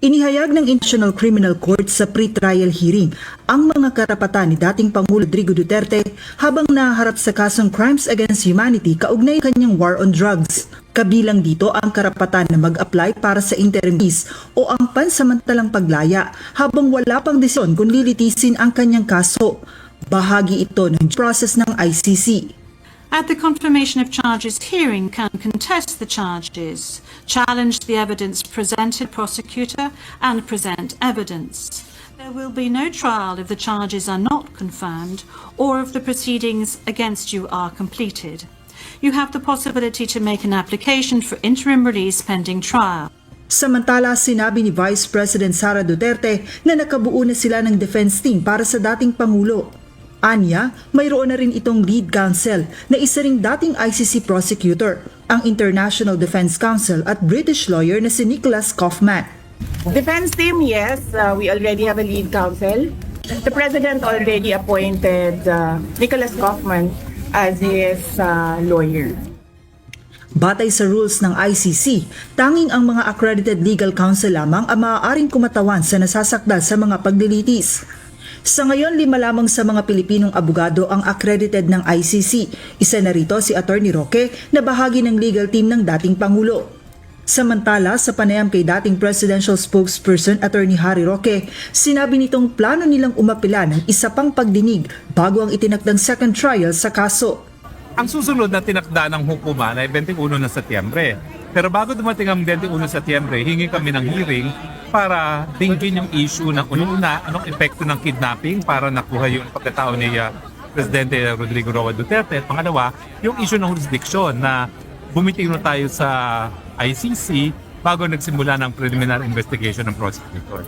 Inihayag ng International Criminal Court sa pre-trial hearing ang mga karapatan ni dating Pangulo Rodrigo Duterte habang naharap sa kasong Crimes Against Humanity kaugnay kanyang war on drugs. Kabilang dito ang karapatan na mag-apply para sa interim release o ang pansamantalang paglaya habang wala pang desisyon kung lilitisin ang kanyang kaso. Bahagi ito ng process ng ICC. At the confirmation of charges hearing can contest the charges, challenge the evidence presented prosecutor and present evidence. There will be no trial if the charges are not confirmed or if the proceedings against you are completed. You have the possibility to make an application for interim release pending trial. Samantala, sinabi ni Vice President Sara Duterte na nakabuo na sila ng defense team para sa dating Pangulo. Anya, mayroon na rin itong lead counsel na isa ring dating ICC prosecutor, ang International Defense Council at British lawyer na si Nicholas Kaufman. Defense team, yes, we already have a lead counsel. The President already appointed Nicholas Kaufman as his lawyer. Batay sa rules ng ICC, tanging ang mga accredited legal counsel lamang ang maaaring kumatawan sa nasasakdal sa mga paglilitis. Sa ngayon, 5 lamang sa mga Pilipinong abogado ang accredited ng ICC. Isa na rito si Atty. Roque na bahagi ng legal team ng dating Pangulo. Samantala, sa panayam kay dating presidential spokesperson Atty. Harry Roque, sinabi nitong plano nilang umapila ng isa pang pagdinig bago ang itinakdang second trial sa kaso. Ang susunod na tinakda ng hukuman ay 21 na Setyembre. Pero bago dumating ang 21 Setyembre, hingi kami ng hearing para dinggin yung issue ng unang-una, anong epekto ng kidnapping para nakuha yung pagkatao ni Presidente Rodrigo Roa Duterte. At pangalawa, yung issue ng jurisdiction na bumitiw na tayo sa ICC bago nagsimula ng preliminary investigation ng prosecutor.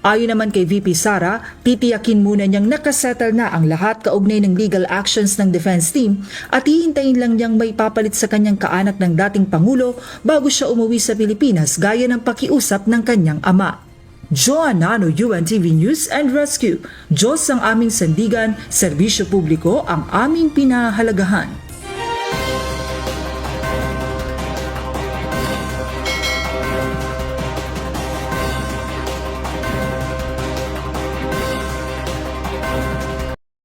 Ayon naman kay VP Sara, titiyakin muna niyang nakasettle na ang lahat kaugnay ng legal actions ng defense team at hihintayin lang niyang may papalit sa kanyang kaanak ng dating Pangulo bago siya umuwi sa Pilipinas gaya ng pakiusap ng kanyang ama. Joanna Nano, UNTV News and Rescue. Diyos ang aming sandigan, serbisyo publiko ang aming pinahalagahan.